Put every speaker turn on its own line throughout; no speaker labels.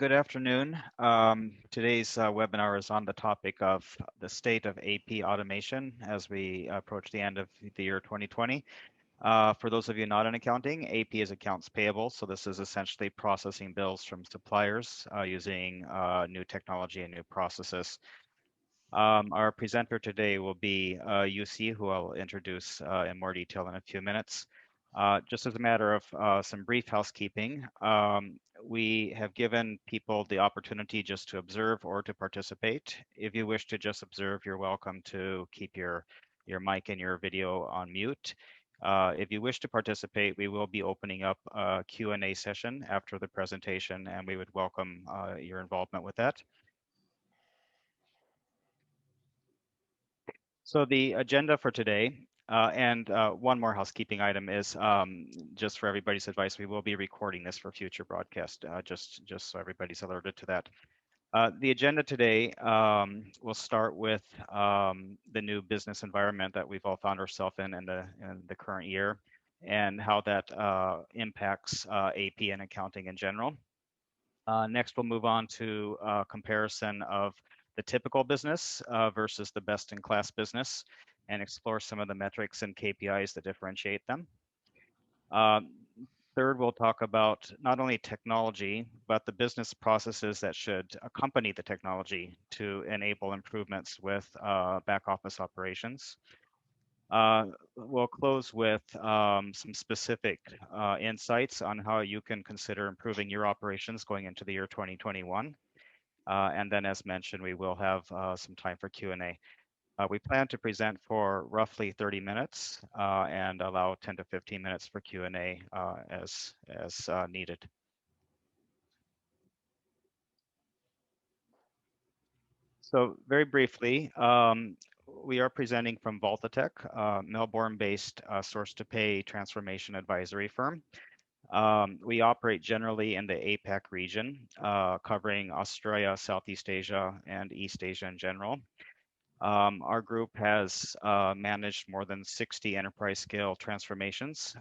Good afternoon. Today's webinar is on the topic of the state of AP automation as we approach the end of the year 2020. For those of you not in accounting, AP is accounts payable. So this is essentially processing bills from suppliers using new technology and new processes. Our presenter today will be UC, who I'll introduce in more detail in a few minutes. Just as a matter of some brief housekeeping, we have given people the opportunity just to observe or to participate. If you wish to just observe, you're welcome to keep your mic and your video on mute. If you wish to participate, we will be opening up a Q&A session after the presentation, and we would welcome your involvement with that. So the agenda for today, and one more housekeeping item is just for everybody's advice, we will be recording this for future broadcast, just so everybody's alerted to that. The agenda today will start with the new business environment that we've all found ourselves in the current year and how that impacts AP and accounting in general. Next, we'll move on to a comparison of the typical business versus the best-in-class business and explore some of the metrics and KPIs that differentiate them. Third, we'll talk about not only technology, but the business processes that should accompany the technology to enable improvements with back office operations. We'll close with some specific insights on how you can consider improving your operations going into the year 2021. And then, as mentioned, we will have some time for Q&A. We plan to present for roughly 30 minutes and allow 10 to 15 minutes for Q&A as needed. So very briefly, we are presenting from Valtatech, Melbourne-based source-to-pay transformation advisory firm. We operate generally in the APAC region, covering Australia, Southeast Asia, and East Asia in general. Our group has managed more than 60 enterprise-scale transformations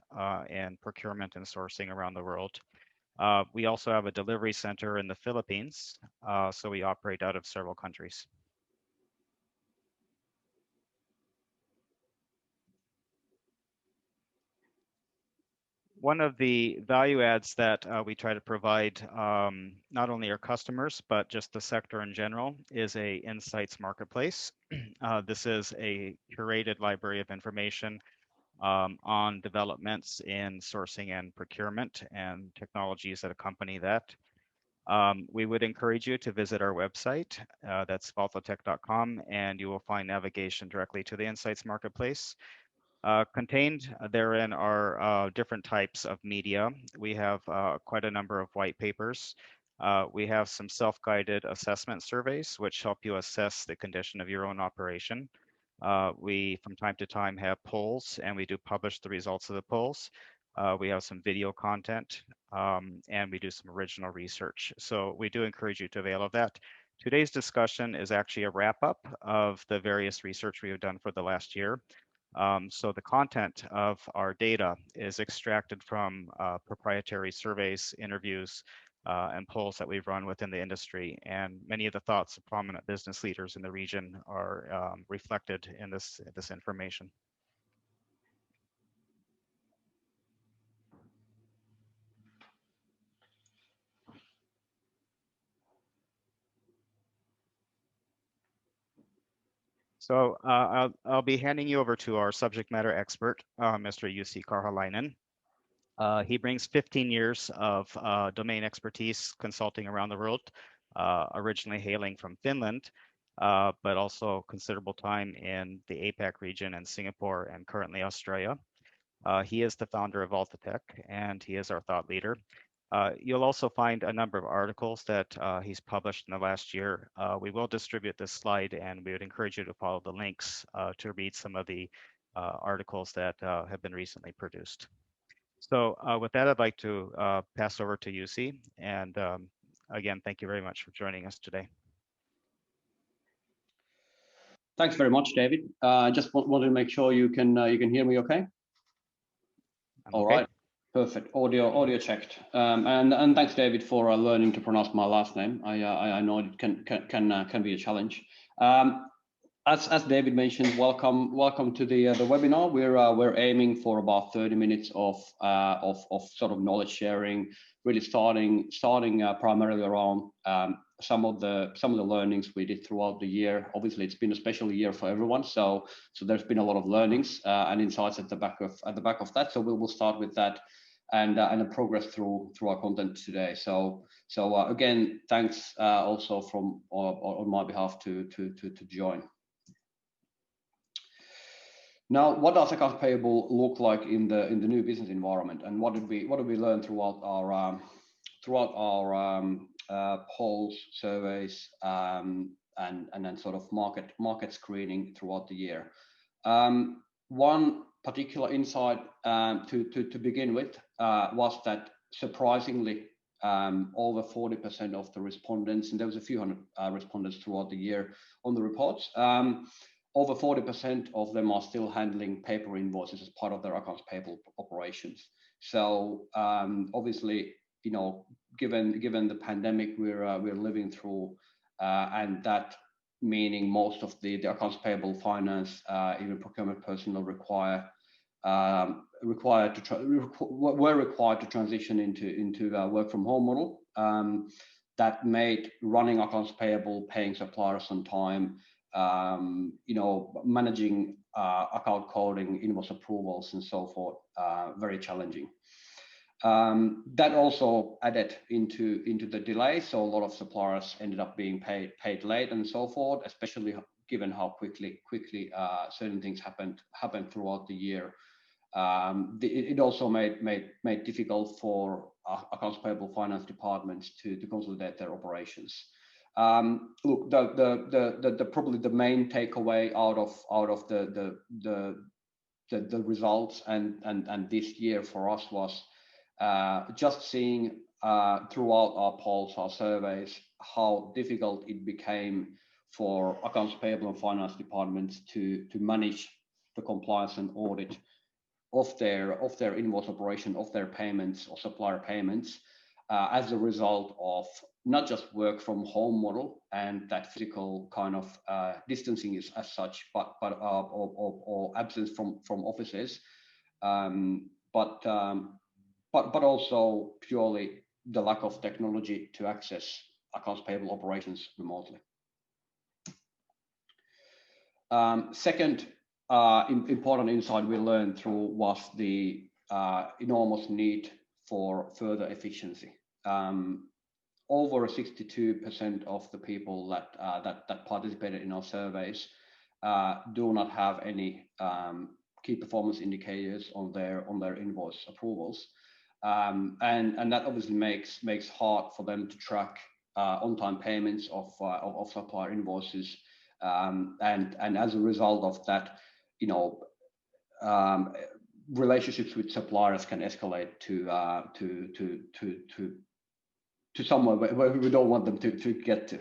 in procurement and sourcing around the world. We also have a delivery center in the Philippines, so we operate out of several countries. One of the value adds that we try to provide not only our customers, but just the sector in general is a insights marketplace. This is a curated library of information on developments in sourcing and procurement and technologies that accompany that. We would encourage you to visit our website, that's valtatech.com, and you will find navigation directly to the insights marketplace. Contained therein are different types of media. We have quite a number of white papers. We have some self-guided assessment surveys, which help you assess the condition of your own operation. We, from time to time, have polls, and we do publish the results of the polls. We have some video content, and we do some original research. So we do encourage you to avail of that. Today's discussion is actually a wrap-up of the various research we have done for the last year. So the content of our data is extracted from proprietary surveys, interviews, and polls that we've run within the industry. And many of the thoughts of prominent business leaders in the region are reflected in this information. So I'll be handing you over to our subject matter expert, Mr. Jussi Karhalainen. He brings 15 years of domain expertise consulting around the world, originally hailing from Finland, but also considerable time in the APAC region and Singapore and currently Australia. He is the founder of Valtatech, and he is our thought leader. You'll also find a number of articles that he's published in the last year. We will distribute this slide, and we would encourage you to follow the links to read some of the articles that have been recently produced. So with that, I'd like to pass over to Jussi. And again, thank you very much for joining us today.
Thanks very much, David. I just wanted to make sure you can hear me okay? All right. Perfect. Audio checked. And thanks, David, for learning to pronounce my last name. I know it can be a challenge. As David mentioned, welcome to the webinar. We're aiming for about 30 minutes of sort of knowledge sharing, really starting primarily around some of the learnings we did throughout the year. Obviously, it's been a special year for everyone, so there's been a lot of learnings and insights at the back of that. So we'll start with that and progress through our content today. So again, thanks also from on my behalf to join. Now, what does accounts payable look like in the new business environment, and what did we learn throughout our polls, surveys, and then sort of market screening throughout the year? One particular insight to begin with was that surprisingly, over 40% of the respondents, and there was a few hundred respondents throughout the year on the reports. Over 40% of them are still handling paper invoices as part of their accounts payable operations. So obviously, you know, given the pandemic we're living through, and that meaning most of the accounts payable, finance, even procurement personnel were required to transition into a work from home model. That made running accounts payable, paying suppliers on time, you know, managing account coding, invoice approvals, and so forth, very challenging. That also added into the delay, so a lot of suppliers ended up being paid late and so forth, especially given how quickly certain things happened throughout the year. It also made difficult for accounts payable finance departments to consolidate their operations. Look, the probably the main takeaway out of the results and this year for us was just seeing throughout our polls, our surveys, how difficult it became for accounts payable and finance departments to manage the compliance and audit of their invoice operation, of their payments or supplier payments, as a result of not just work from home model and that physical kind of distancing is as such, but or absence from offices, but also purely the lack of technology to access accounts payable operations remotely. Second important insight we learned through was the enormous need for further efficiency. Over 62% of the people that participated in our surveys do not have any key performance indicators on their invoice approvals, and that obviously makes hard for them to track on-time payments of supplier invoices, and as a result of that, you know, relationships with suppliers can escalate to somewhere where we don't want them to get to.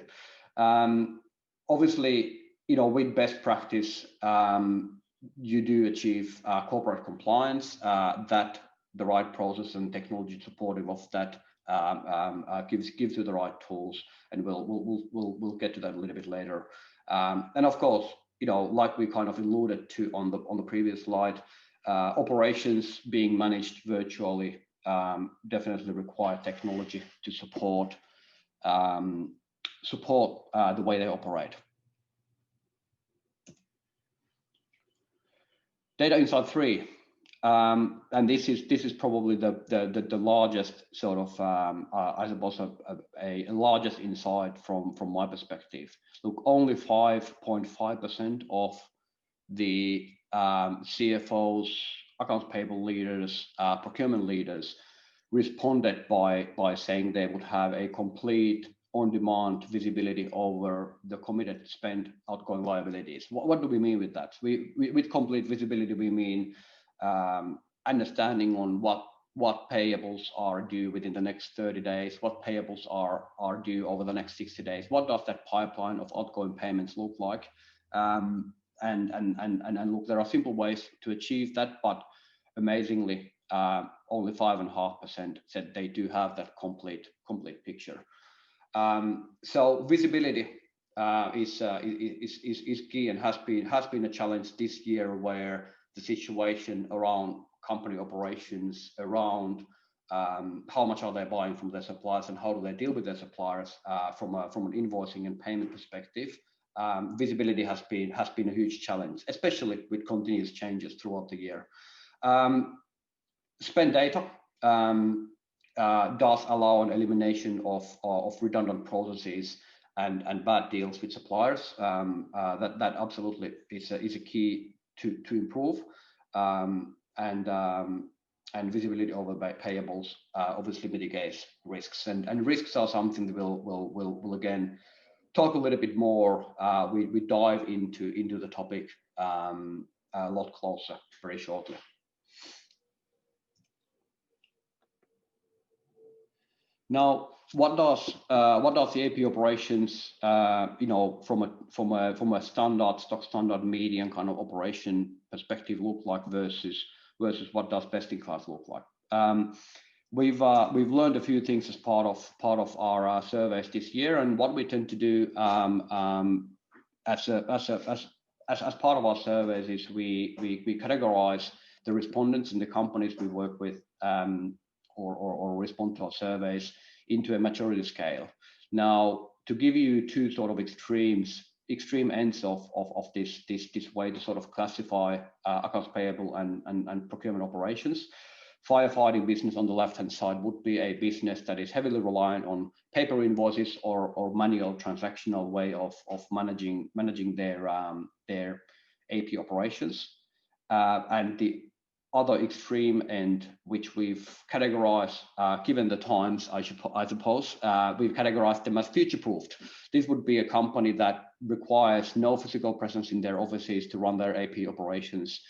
Obviously, you know, with best practice, you do achieve corporate compliance, that the right process and technology supportive of that gives you the right tools, and we'll get to that a little bit later. And of course, you know, like we kind of alluded to on the previous slide, operations being managed virtually definitely require technology to support the way they operate. Data insight 3, and this is probably the largest sort of I suppose a largest insight from my perspective. Look, only 5.5% of the CFOs, accounts payable leaders, procurement leaders responded by saying they would have a complete on-demand visibility over the committed spend, outgoing liabilities. What do we mean with that? With complete visibility, we mean understanding on what payables are due within the next 30 days, what payables are due over the next 60 days, what does that pipeline of outgoing payments look like? And look, there are simple ways to achieve that, but amazingly, only 5.5% said they do have that complete picture. So visibility is key and has been a challenge this year, where the situation around company operations, around how much are they buying from their suppliers and how do they deal with their suppliers from an invoicing and payment perspective. Visibility has been a huge challenge, especially with continuous changes throughout the year. Spend data does allow an elimination of redundant processes and bad deals with suppliers. That absolutely is a key to improve. And visibility over payables obviously mitigates risks, and risks are something that we'll again talk a little bit more. We dive into the topic a lot closer very shortly. Now, what does the AP operations, from a stock standard median kind of operation perspective look like versus what does best in class look like? We've learned a few things as part of our surveys this year, and what we tend to do as part of our surveys is we categorize the respondents and the companies we work with or respond to our surveys into a maturity scale. Now, to give you two sort of extreme ends of this way to sort of classify accounts payable and procurement operations. Firefighting business on the left-hand side would be a business that is heavily reliant on paper invoices or manual transactional way of managing their AP operations. And the other extreme end, which we've categorized, given the times, I suppose, we've categorized them as future-proofed. This would be a company that requires no physical presence in their offices to run their AP operations,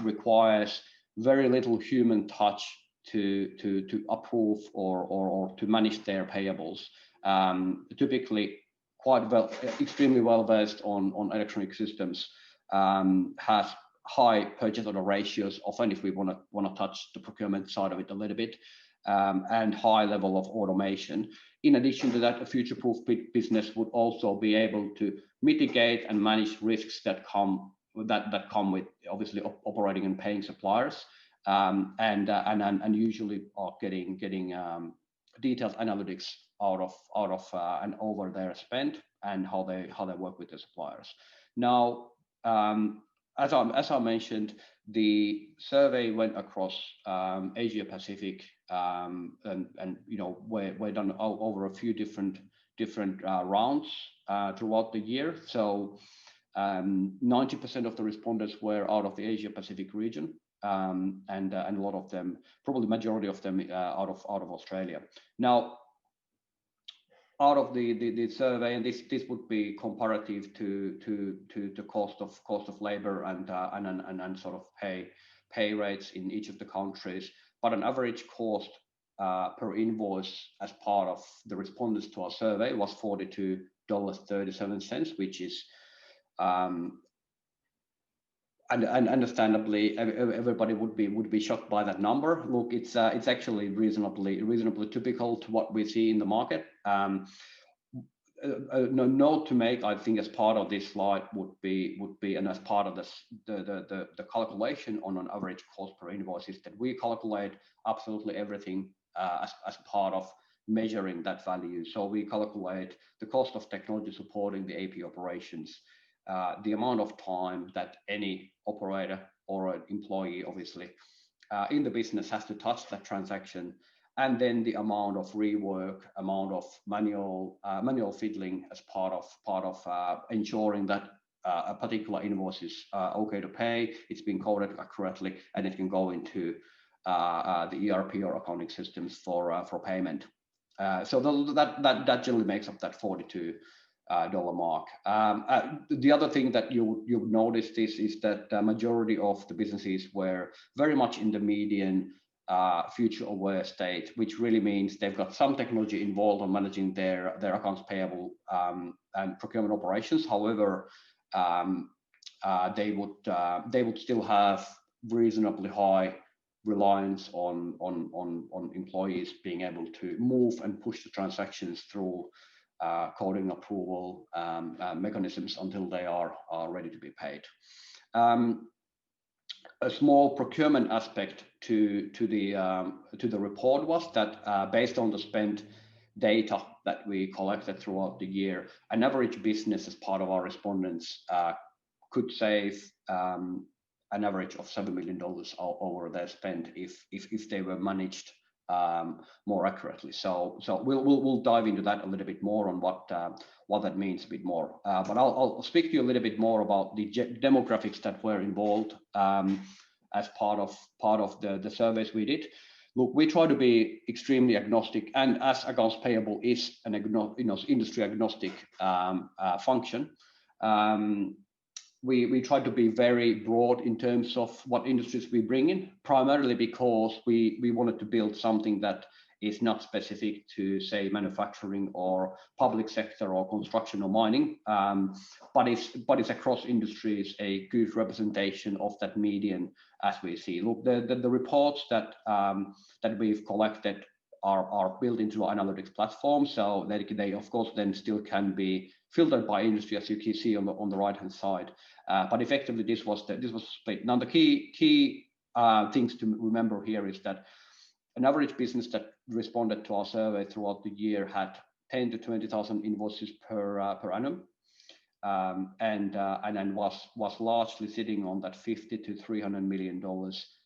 requires very little human touch to approve or to manage their payables. Typically, extremely well versed on electronic systems, has high purchase order ratios, often if we want to touch the procurement side of it a little bit, and high level of automation. In addition to that, a future-proof business would also be able to mitigate and manage risks that come with obviously operating and paying suppliers, and usually are getting detailed analytics out of and over their spend and how they work with the suppliers. Now, as I mentioned, the survey went across Asia Pacific, and we're done over a few different rounds throughout the year. So 90% of the respondents were out of the Asia Pacific region, and a lot of them, probably majority of them, out of Australia. Now, out of the survey, and this would be comparative to the cost of labor and sort of pay rates in each of the countries, but an average cost per invoice as part of the respondents to our survey was $42.37, which is and understandably everybody would be shocked by that number. Look, it's actually reasonably typical to what we see in the market. A note to make, I think, as part of this slide would be and as part of this the calculation on an average cost per invoice is that we calculate absolutely everything as part of measuring that value. So we calculate the cost of technology supporting the AP operations, the amount of time that any operator or an employee, obviously, in the business has to touch that transaction, and then the amount of rework, amount of manual fiddling as part of ensuring that a particular invoice is okay to pay, it's been coded accurately, and it can go into the ERP or accounting systems for payment. So that generally makes up that $42 mark. The other thing that you notice is that the majority of the businesses were very much in the median future aware state, which really means they've got some technology involved in managing their accounts payable and procurement operations. However, they would still have reasonably high reliance on employees being able to move and push the transactions through coding approval mechanisms until they are ready to be paid. A small procurement aspect to the report was that based on the spend data that we collected throughout the year, an average business as part of our respondents could save an average of $7 million over their spend if they were managed more accurately. So we'll dive into that a little bit more on what that means a bit more. But I'll speak to you a little bit more about the demographics that were involved as part of the surveys we did. Look, we try to be extremely agnostic, and as accounts payable is an industry agnostic function. We try to be very broad in terms of what industries we bring in, primarily because we wanted to build something that is not specific to, say, manufacturing or public sector or construction or mining, but it's across industries, a good representation of that median as we see. Look, the reports that we've collected are built into our analytics platform, so they of course then still can be filtered by industry, as you can see on the right hand side. But effectively, this was split. Now, the key things to remember here is that an average business that responded to our survey throughout the year had 10 to 20,000 invoices per annum, and then was largely sitting on that $50 to $300 million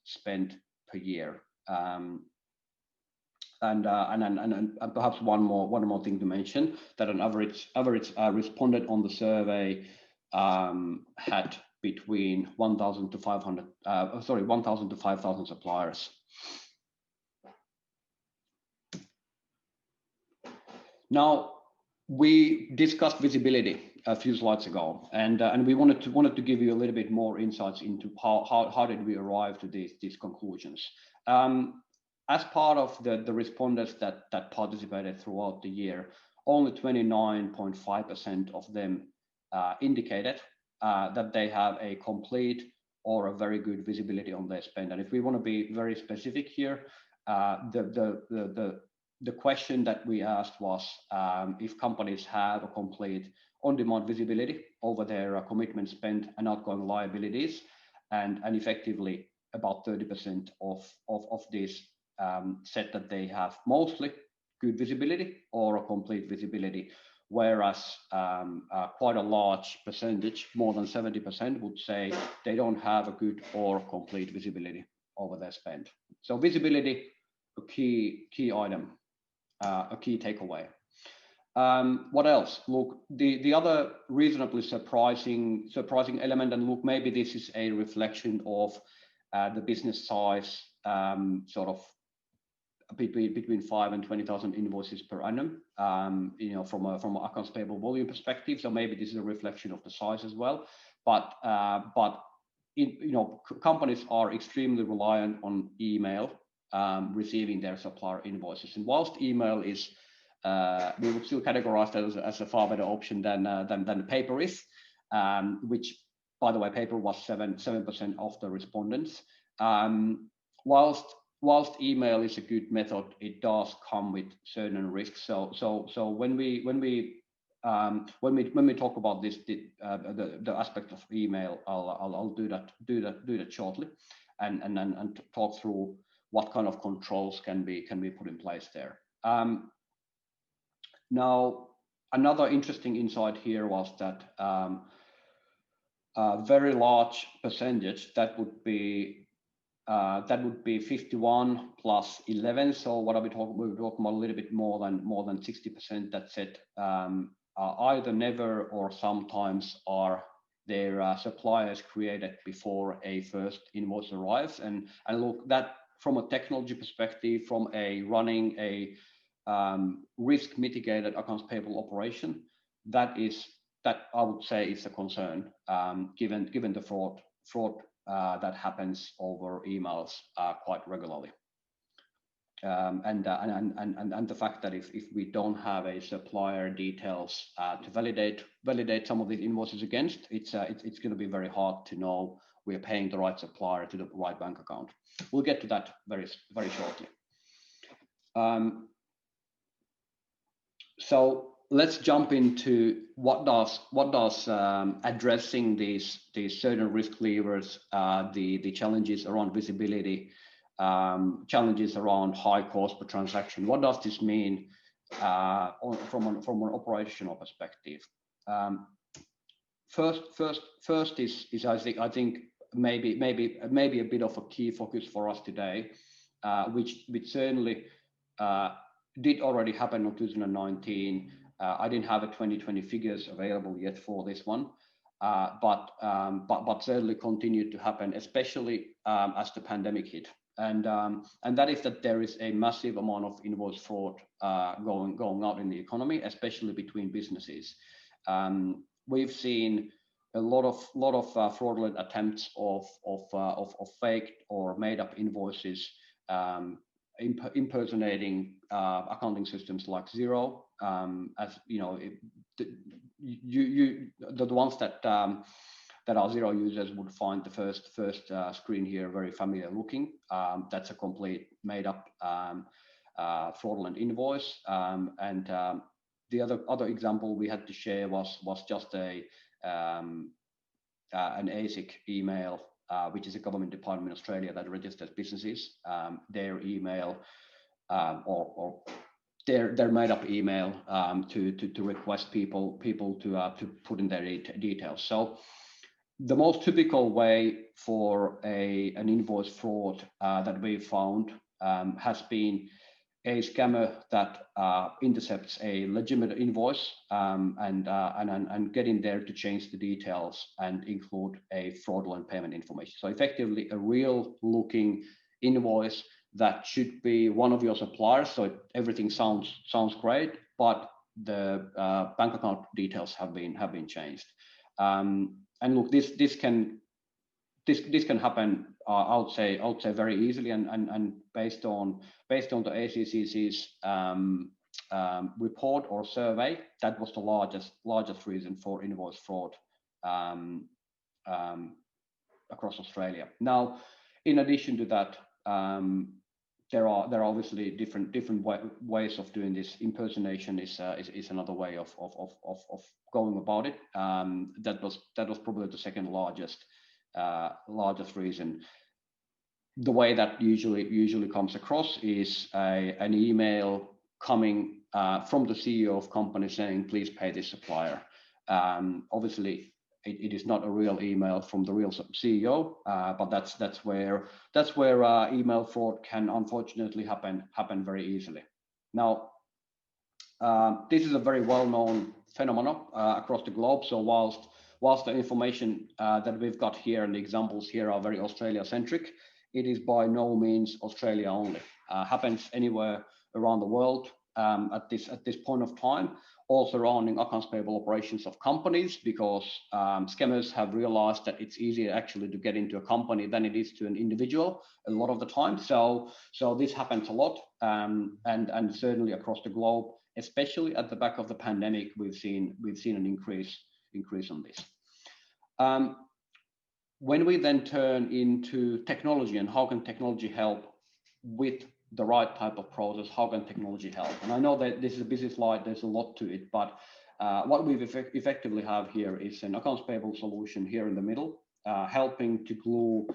spent per year. And perhaps one more thing to mention, that an average respondent on the survey had between 1,000 to 5,000 suppliers. Now, we discussed visibility a few slides ago, and we wanted to give you a little bit more insights into how did we arrive to these conclusions. As part of the respondents that participated throughout the year, only 29.5% of them indicated that they have a complete or a very good visibility on their spend. And if we want to be very specific here, the question that we asked was if companies have a complete on-demand visibility over their commitment spend and outgoing liabilities, and effectively about 30% of these said that they have mostly good visibility or a complete visibility, whereas quite a large percentage, more than 70%, would say they don't have a good or complete visibility over their spend. So visibility, a key item, a key takeaway. What else? Look, the other reasonably surprising element, and look, maybe this is a reflection of the business size, sort of between 5 and 20,000 invoices per annum, from an accounts payable volume perspective. So maybe this is a reflection of the size as well. But companies are extremely reliant on email receiving their supplier invoices. And whilst email is, we would still categorize that as a far better option than paper is, which, by the way, paper was 7% of the respondents. Whilst email is a good method, it does come with certain risks. So when we talk about this, the aspect of email, I'll do that shortly, and talk through what kind of controls can be put in place there. Now, another interesting insight here was that a very large percentage, that would be 51 plus 11. So what are we talking? We're talking about a little bit more than 60% that said either never or sometimes are their suppliers created before a first invoice arrives. And look, that from a technology perspective, from running a risk mitigated accounts payable operation, that I would say is a concern, given the fraud that happens over emails quite regularly, and the fact that if we don't have a supplier details to validate some of these invoices against, it's going to be very hard to know we're paying the right supplier to the right bank account. We'll get to that very shortly. So let's jump into what does addressing these certain risk levers, the challenges around visibility, challenges around high cost per transaction. What does this mean from an operational perspective? First is I think maybe a bit of a key focus for us today, which certainly did already happen in 2019. I didn't have a 2020 figures available yet for this one, but certainly continued to happen, especially as the pandemic hit. And that is that there is a massive amount of invoice fraud going out in the economy, especially between businesses. We've seen a lot of fraudulent attempts of fake or made up invoices, impersonating accounting systems like Xero, as you know, the ones that our Xero users would find the first screen here very familiar looking. That's a complete made up fraudulent invoice. And the other example we had to share was just an ASIC email, which is a government department in Australia that registers businesses. Their email or their made up email to request people to put in their details. So the most typical way for an invoice fraud that we found has been a scammer that intercepts a legitimate invoice and getting there to change the details and include a fraudulent payment information. So effectively a real looking invoice that should be one of your suppliers. So everything sounds great, but the bank account details have been changed. And look, this can happen, I would say very easily, and based on the ACCC's report or survey, that was the largest reason for invoice fraud across Australia. Now, in addition to that, there are obviously different ways of doing this. Impersonation is another way of going about it. That was probably the second largest reason. The way that usually comes across is an email coming from the CEO of company saying, please pay this supplier. Obviously it is not a real email from the real CEO, but that's where email fraud can unfortunately happen very easily. Now, this is a very well-known phenomenon across the globe. So whilst the information that we've got here and the examples here are very Australia-centric, it is by no means Australia only. Happens anywhere around the world at this point of time, all surrounding accounts payable operations of companies, because scammers have realized that it's easier actually to get into a company than it is to an individual a lot of the time. So this happens a lot, and certainly across the globe, especially at the back of the pandemic, we've seen an increase on this. When we then turn into technology and how can technology help with the right type of process, how can technology help? And I know that this is a busy slide, there's a lot to it, but what we effectively have here is an accounts payable solution here in the middle, helping to glue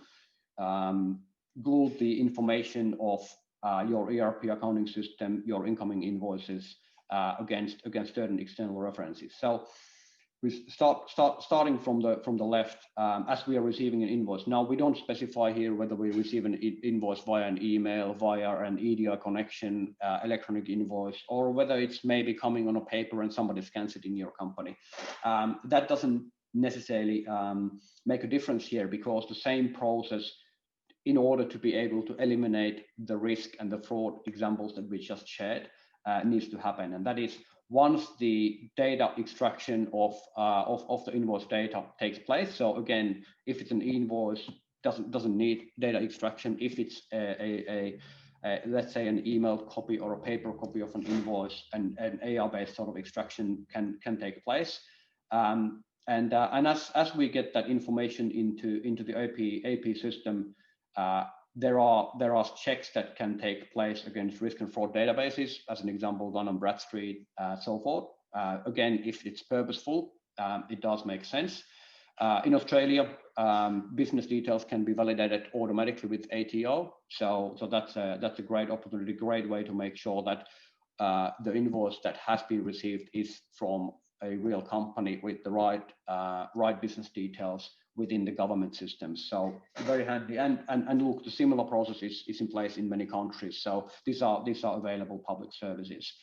the information of your ERP accounting system, your incoming invoices against certain external references. So we starting from the left, as we are receiving an invoice. Now we don't specify here whether we receive an invoice via an email, via an EDI connection, electronic invoice, or whether it's maybe coming on a paper and somebody scans it in your company. That doesn't necessarily make a difference here, because the same process, in order to be able to eliminate the risk and the fraud examples that we just shared, needs to happen. And that is, once the data extraction of the invoice data takes place. So again, if it's an invoice, doesn't need data extraction. If it's let's say an email copy or a paper copy of an invoice, and an AR-based sort of extraction can take place. as we get that information into the AP system, there are checks that can take place against risk and fraud databases, as an example, Dun and Bradstreet, so forth. Again, if it's purposeful, it does make sense. In Australia, business details can be validated automatically with ATO. So that's a great opportunity, great way to make sure that the invoice that has been received is from a real company with the right business details within the government systems. So very handy. And look, the similar process is in place in many countries. So these are available public services.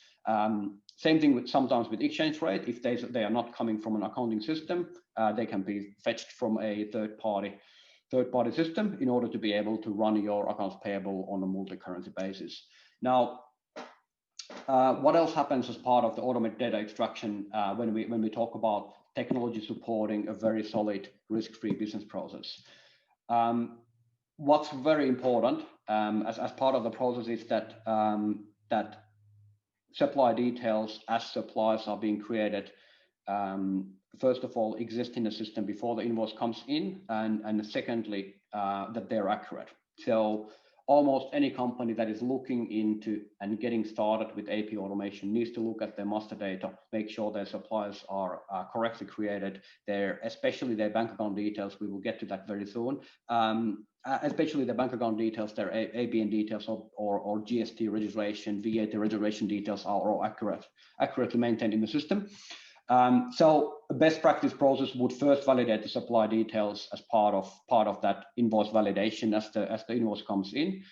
Same thing with sometimes with exchange rate. If they are not coming from an accounting system, they can be fetched from a third party system in order to be able to run your accounts payable on a multi-currency basis. Now, what else happens as part of the automated data extraction when we talk about technology supporting a very solid risk-free business process? What's very important as part of the process is that that supply details as suppliers are being created, first of all, exist in the system before the invoice comes in, and secondly, that they're accurate. So almost any company that is looking into and getting started with AP automation needs to look at their master data, make sure their suppliers are correctly created, especially their bank account details. We will get to that very soon. Especially the bank account details, their ABN details or GST registration, VAT registration details are all accurately maintained in the system. So a best practice process would first validate the supply details as part of that invoice validation as the invoice comes in.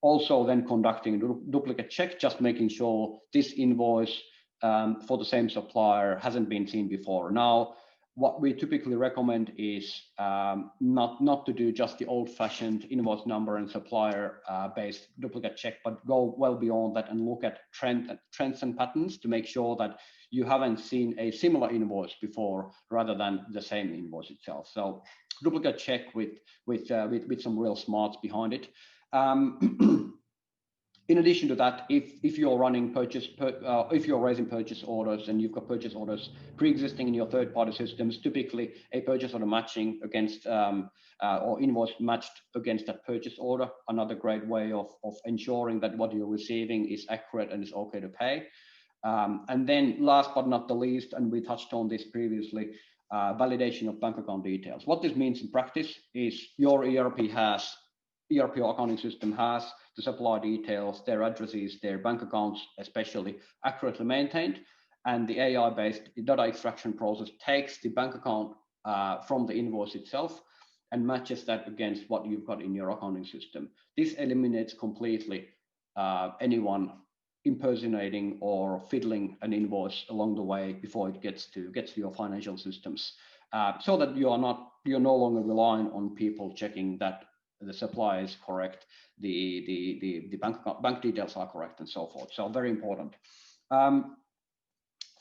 Also then conducting a duplicate check, just making sure this invoice for the same supplier hasn't been seen before. Now, what we typically recommend is not to do just the old-fashioned invoice number and supplier-based duplicate check, but go well beyond that and look at trends and patterns to make sure that you haven't seen a similar invoice before rather than the same invoice itself. So duplicate check with some real smarts behind it. In addition to that, if you're running if you're raising purchase orders and you've got purchase orders pre-existing in your third-party systems, typically a purchase order matching against or invoice matched against that purchase order, another great way of ensuring that what you're receiving is accurate and is okay to pay. And then last but not the least, and we touched on this previously, validation of bank account details. What this means in practice is your ERP or accounting system has the supply details, their addresses, their bank accounts, especially accurately maintained. And the AI-based data extraction process takes the bank account from the invoice itself and matches that against what you've got in your accounting system. This eliminates completely anyone impersonating or fiddling an invoice along the way before it gets to your financial systems, so that you're no longer relying on people checking that the supply is correct, the bank details are correct, and so forth. So very important. Follow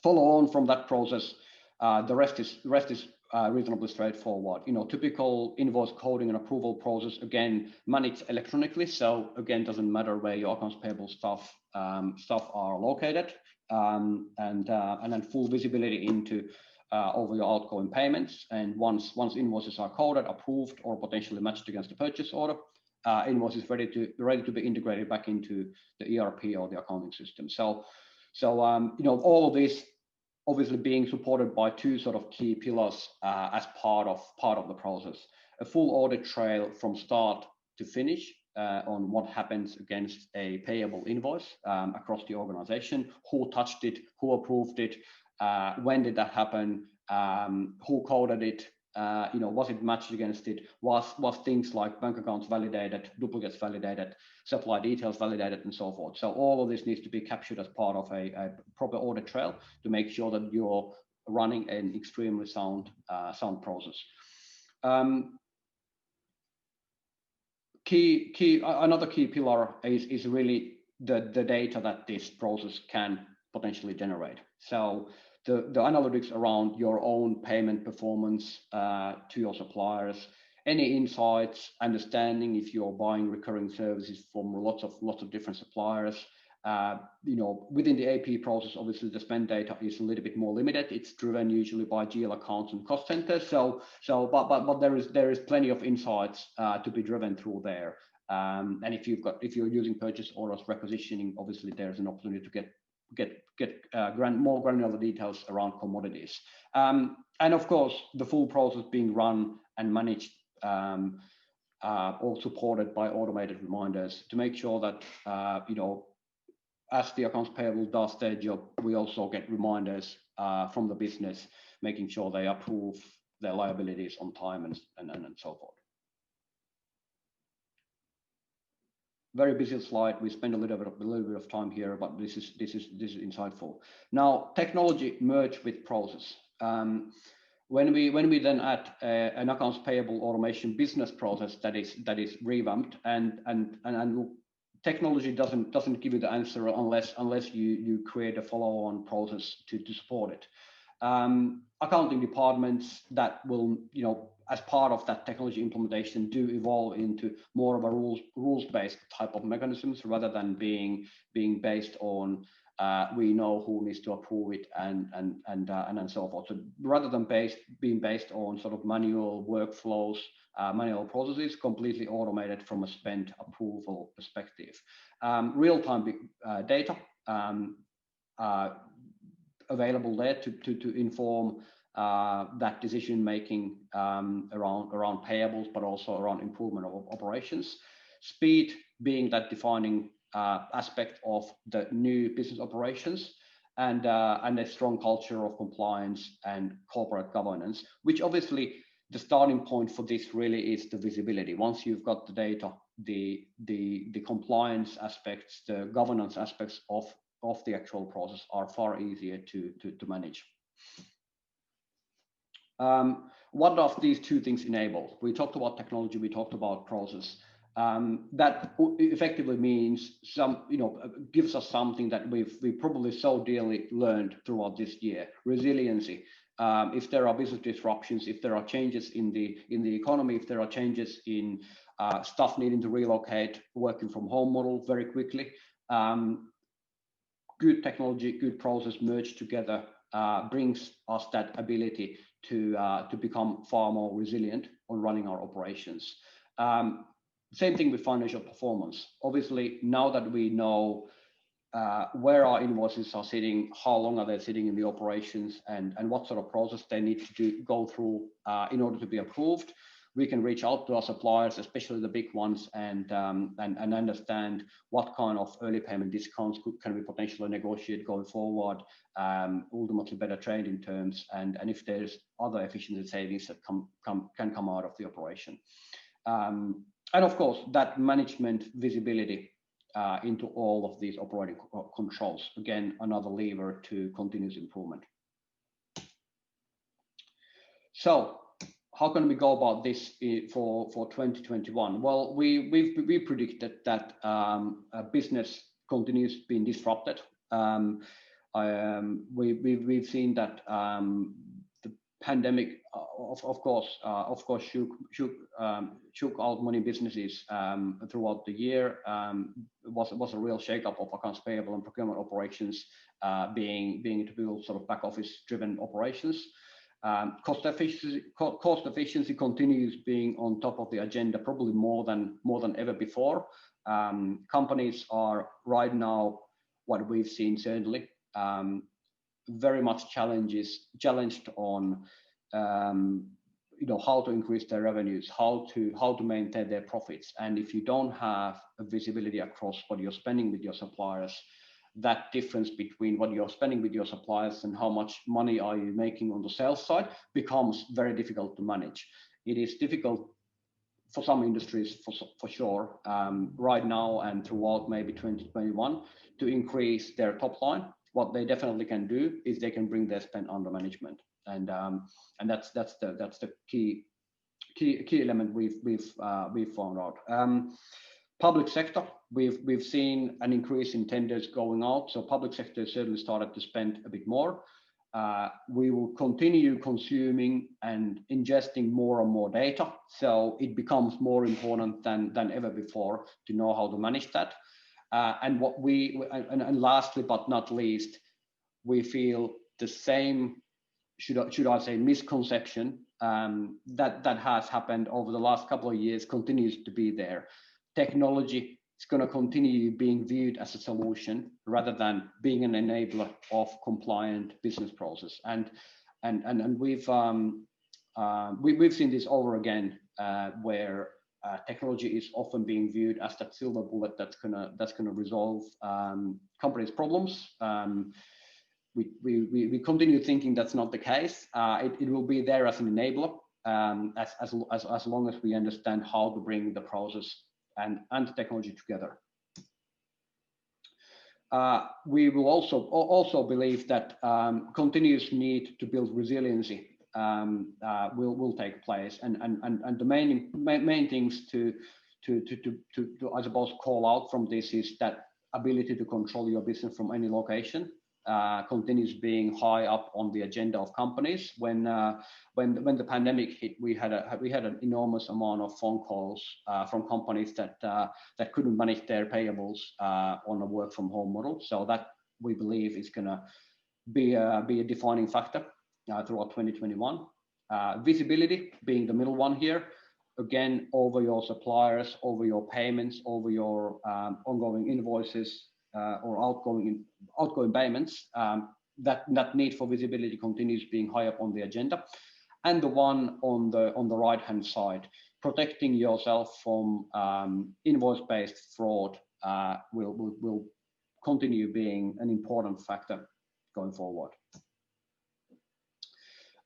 on from that process. The rest is reasonably straightforward. Typical invoice coding and approval process, again, managed electronically. So again, doesn't matter where your accounts payable stuff are located, and then full visibility into over your outgoing payments. And once invoices are coded, approved, or potentially matched against the purchase order, invoice is ready to be integrated back into the ERP or the accounting system. So all of this obviously being supported by two sort of key pillars as part of the process. A full audit trail from start to finish on what happens against a payable invoice across the organization, who touched it, who approved it, when did that happen, who coded it, was it matched against it, was things like bank accounts validated, duplicates validated, supply details validated, and so forth. So all of this needs to be captured as part of a proper audit trail to make sure that you're running an extremely sound process. Another key pillar is really the data that this process can potentially generate. So the analytics around your own payment performance to your suppliers, any insights, understanding if you're buying recurring services from lots of different suppliers, within the AP process, obviously the spend data is a little bit more limited. It's driven usually by GL accounts and cost centers. But there is plenty of insights to be driven through there. And if you're using purchase orders requisitioning, obviously there's an opportunity to get more granular details around commodities. And of course, the full process being run and managed, all supported by automated reminders to make sure that as the accounts payable does their job, we also get reminders from the business, making sure they approve their liabilities on time and so forth. Very busy slide. We spend a little bit of time here, but this is insightful. Now, technology merged with process. When we then add an accounts payable automation business process that is revamped, and technology doesn't give you the answer unless you create a follow-on process to support it. Accounting departments that will, as part of that technology implementation, do evolve into more of a rules-based type of mechanisms rather than being based on we know who needs to approve it and so forth. So rather than being based on sort of manual workflows, manual processes, completely automated from a spend approval perspective. Real-time data available there to inform that decision making around payables, but also around improvement of operations. Speed being that defining aspect of the new business operations, and a strong culture of compliance and corporate governance, which obviously the starting point for this really is the visibility. Once you've got the data, the compliance aspects, the governance aspects of the actual process are far easier to manage. What does these two things enable? We talked about technology, we talked about process. That effectively means gives us something that we've probably so dearly learned throughout this year: resiliency. If there are business disruptions, if there are changes in the economy, if there are changes in stuff needing to relocate, working from home model very quickly, good technology, good process merged together brings us that ability to become far more resilient on running our operations. Same thing with financial performance. Obviously, now that we know where our invoices are sitting, how long are they sitting in the operations, and what sort of process they need to go through in order to be approved, we can reach out to our suppliers, especially the big ones, and understand what kind of early payment discounts can we potentially negotiate going forward, ultimately better trading terms, and if there's other efficiency savings that can come out of the operation. And of course, that management visibility into all of these operating controls. Again, another lever to continuous improvement. So how can we go about this for 2021? Well, we predicted that business continues being disrupted. We've seen that the pandemic, of course, shook out many businesses throughout the year. It was a real shakeup of accounts payable and procurement operations, being to build sort of back office driven operations. Cost efficiency continues being on top of the agenda, probably more than ever before. Companies are right now, what we've seen certainly, very much challenged on how to increase their revenues, how to maintain their profits. And if you don't have a visibility across what you're spending with your suppliers, that difference between what you're spending with your suppliers and how much money are you making on the sales side becomes very difficult to manage. It is difficult for some industries for sure right now and throughout maybe 2021 to increase their top line. What they definitely can do is they can bring their spend under management, and that's the key element we've found out. Public sector, we've seen an increase in tenders going out, so public sector certainly started to spend a bit more. We will continue consuming and ingesting more and more data, so it becomes more important than ever before to know how to manage that. And what and lastly but not least, we feel the same, should I say, misconception that has happened over the last couple of years continues to be there. Technology is going to continue being viewed as a solution rather than being an enabler of compliant business process. And we've seen this over again, where technology is often being viewed as that silver bullet that's gonna resolve companies' problems. We continue thinking that's not the case. It will be there as an enabler, as long as we understand how to bring the process and the technology together. We will also believe that continuous need to build resiliency will take place, and the main things to I suppose call out from this is that ability to control your business from any location continues being high up on the agenda of companies. When the pandemic hit, we had an enormous amount of phone calls from companies that couldn't manage their payables on a work from home model. So that, we believe, is going to be a defining factor throughout 2021. Visibility being the middle one here, again, over your suppliers, over your payments, over your ongoing invoices or outgoing payments. That need for visibility continues being high up on the agenda. And the one on the right hand side, protecting yourself from invoice-based fraud will continue being an important factor going forward.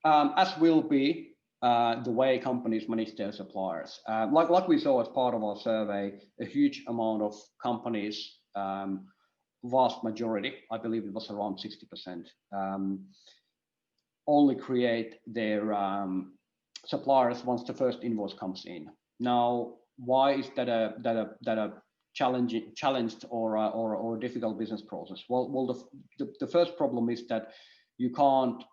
As will be the way companies manage their suppliers. Like we saw as part of our survey, a huge amount of companies, vast majority, I believe it was around 60%, only create their suppliers once the first invoice comes in. Now, why is that a challenged or a difficult business process? Well, the first problem is that you can't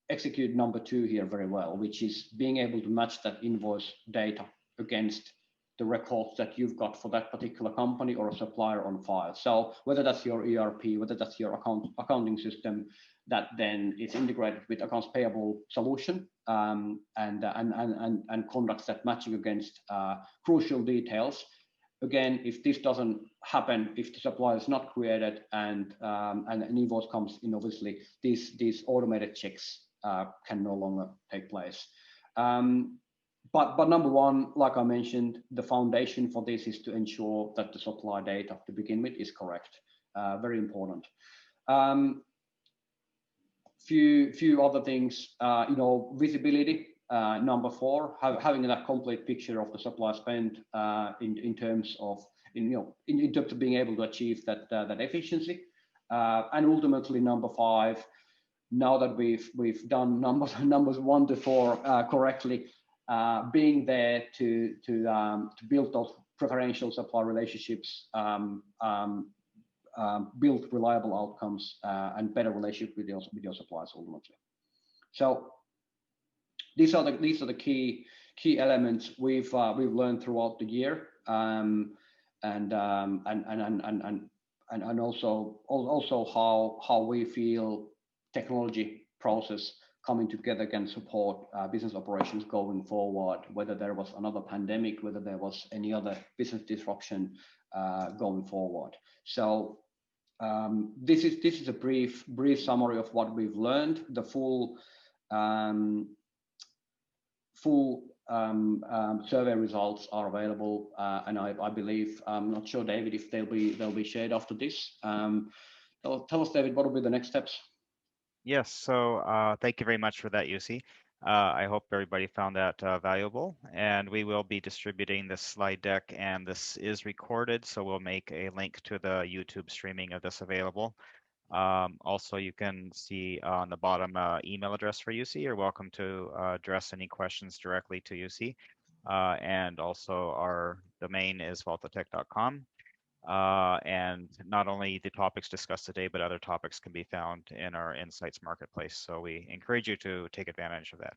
execute number two here very well, which is being able to match that invoice data against the records that you've got for that particular company or a supplier on file. So whether that's your ERP, whether that's your accounting system that then is integrated with accounts payable solution and conducts that matching against crucial details. Again, if this doesn't happen, if the supplier is not created and an invoice comes in, obviously these automated checks can no longer take place. But number one, like I mentioned, the foundation for this is to ensure that the supply data to begin with is correct. Very important. Few other things, visibility. Number four, having that complete picture of the supply spend in terms of being able to achieve that efficiency. And ultimately, number five, now that we've done numbers 1 to 4 correctly, being there to build those preferential supply relationships, build reliable outcomes, and better relationship with your suppliers ultimately. So these are the key elements we've learned throughout the year, and also how we feel technology process coming together can support business operations going forward, whether there was another pandemic, whether there was any other business disruption going forward. So this is a brief summary of what we've learned. The full survey results are available, and I believe, I'm not sure, David, if they'll be shared after this. Tell us, David, what will be the next steps?
Yes, so thank you very much for that, Jussi. I hope everybody found that valuable, and we will be distributing this slide deck, and this is recorded, so we'll make a link to the YouTube streaming of this available. Also, you can see on the bottom email address for Jussi. You're welcome to address any questions directly to Jussi. And also our domain is valtatech.com. And not only the topics discussed today, but other topics can be found in our Insights Marketplace. So we encourage you to take advantage of that.